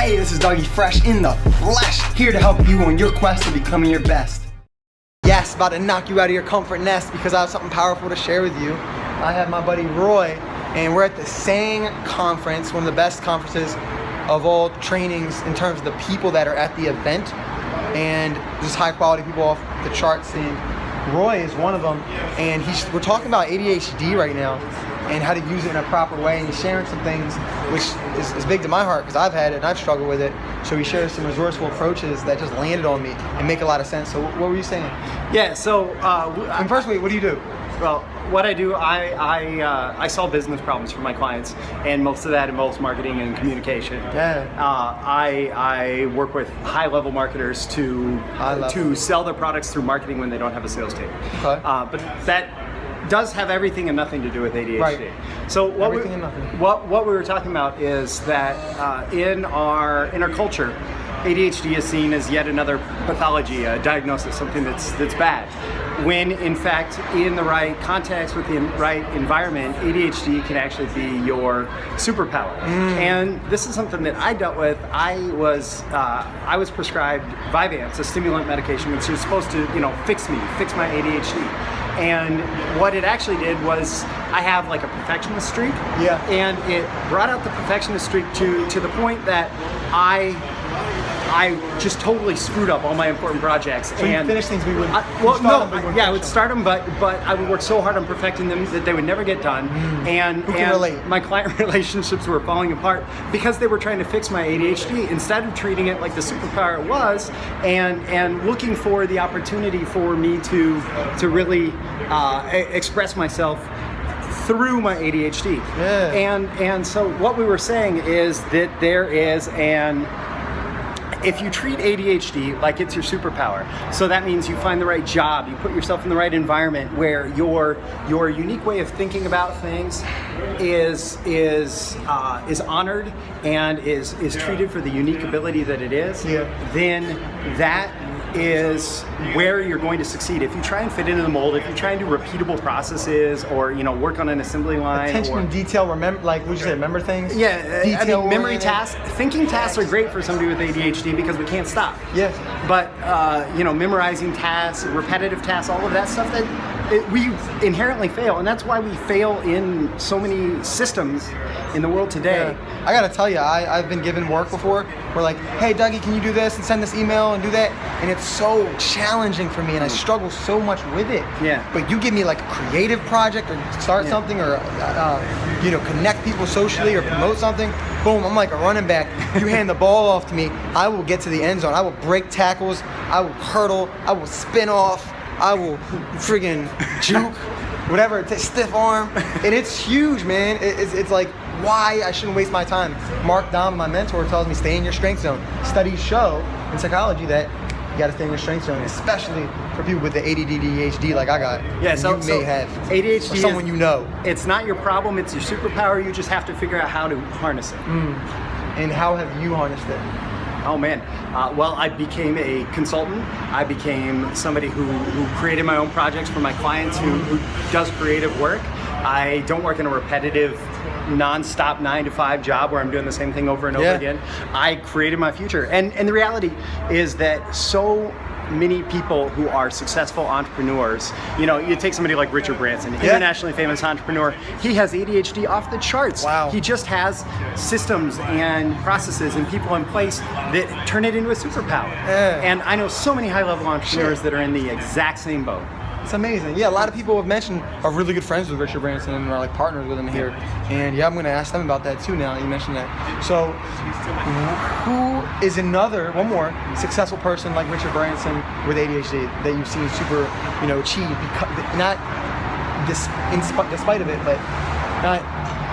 Hey, this is Dougie Fresh in the flesh, here to help you on your quest to becoming your best. Yes, about to knock you out of your comfort nest because I have something powerful to share with you. I have my buddy Roy, and we're at the Sang conference, one of the best conferences of all trainings in terms of the people that are at the event, and just high quality people off the charts. And Roy is one of them, and we're talking about ADHD right now and how to use it in a proper way, and he's sharing some things which is big to my heart because I've had it and I've struggled with it. So he shares some resourceful approaches that just landed on me and make a lot of sense. So what were you saying? Yeah, so and first, what do you do? Well, what I do, I solve business problems for my clients, and most of that involves marketing and communication. Yeah. I work with high-level marketers to sell their products through marketing when they don't have a sales team. Okay. But that does have everything and nothing to do with ADHD. Right. So what we were talking about is that in our culture, ADHD is seen as yet another pathology, a diagnosis, something that's bad. When in fact, in the right context, with the right environment, ADHD can actually be your superpower. And this is something that I dealt with. I was prescribed Vyvanse, a stimulant medication, which is supposed to, fix my ADHD. And what it actually did was, I have like a perfectionist streak. Yeah. And it brought out the perfectionist streak to the point that I just totally screwed up all my important projects. So you finish things, I would start them, but I would work so hard on perfecting them that they would never get done. And my client relationships were falling apart because they were trying to fix my ADHD instead of treating it like the superpower it was, and looking for the opportunity for me to really express myself through my ADHD. Yeah. And so what we were saying is that if you treat ADHD like it's your superpower, so that means you find the right job, you put yourself in the right environment where your unique way of thinking about things is honored and is treated for the unique ability that it is, then that is where you're going to succeed. If you try and fit into the mold, if you try and do repeatable processes, or work on an assembly line, attention to detail, remember things. Yeah, memory tasks, thinking tasks are great for somebody with ADHD because we can't stop. Yeah. But memorizing tasks, repetitive tasks, all of that stuff we inherently fail, and that's why we fail in so many systems in the world today. Yeah. I gotta tell you, I've been given work before. We're like, hey Dougie, can you do this and send this email and do that? And it's so challenging for me, and I struggle so much with it. Yeah. But you give me like a creative project, or start something, or connect people socially, or promote something. Boom, I'm like a running back. You hand the ball off to me, I will get to the end zone. I will break tackles. I will hurdle. I will spin off. I will friggin' juke, whatever, stiff arm, and it's huge, man. It's like, why I shouldn't waste my time. Mark Dahm, my mentor, tells me stay in your strength zone. Studies show in psychology that you gotta stay in your strength zone, especially for people with the ADD, ADHD like I got. Yeah, so may have ADHD, or someone you know. It's not your problem, it's your superpower. You just have to figure out how to harness it. And how have you harnessed it? Oh man, well, I became a consultant. I became somebody who created my own projects for my clients, who does creative work. I don't work in a repetitive, non-stop 9-to-5 job where I'm doing the same thing over and over again. I created my future. And the reality is that so many people who are successful entrepreneurs, you take somebody like Richard Branson, internationally famous entrepreneur, he has ADHD off the charts. Wow. He just has systems and processes and people in place that turn it into a superpower. Yeah. And I know so many high-level entrepreneurs that are in the exact same boat. It's amazing. Yeah, a lot of people have mentioned are really good friends with Richard Branson and are like partners with him here. And I'm going to ask them about that too now. You mentioned that. So who is one more successful person like Richard Branson with ADHD that you've seen super, achieve, not despite of it, but not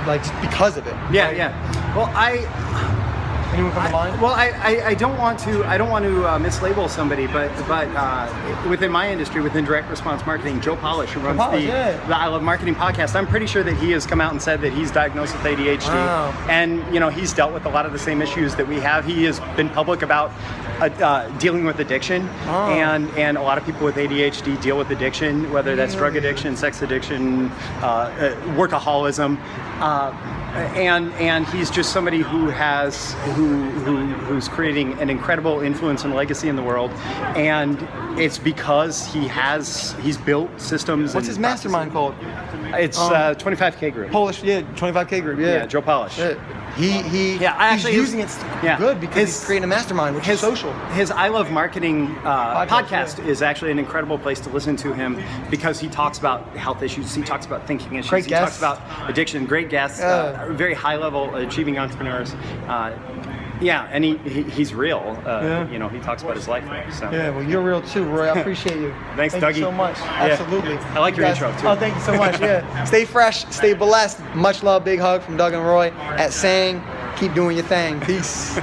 like because of it? Yeah. Well, anyone come to mind? Well, I don't want to mislabel somebody, but within my industry, within direct response marketing, Joe Polish, who runs the I Love Marketing podcast, I'm pretty sure that he has come out and said that he's diagnosed with ADHD, and he's dealt with a lot of the same issues that we have. He has been public about dealing with addiction, and a lot of people with ADHD deal with addiction, whether that's drug addiction, sex addiction, workaholism. And he's just somebody who has who's creating an incredible influence and legacy in the world, and it's because he's built systems. What's his mastermind called? It's 25K group. Polish, 25K group, Yeah, Joe Polish. He's using it good because he's creating a mastermind, which is social. His I Love Marketing podcast is actually an incredible place to listen to him because he talks about health issues, he talks about thinking issues, Great he guests. talks about addiction, great guests, very high level achieving entrepreneurs. And he's real. You know, he talks about his life. So. Yeah, well, you're real too, Roy. I appreciate you. Thanks, Thank Dougie. you so much. Absolutely. I like your intro too. Oh, thank you so much. Yeah. Stay fresh, stay blessed. Much love, big hug from Doug and Roy at Sang. Keep doing your thing. Peace.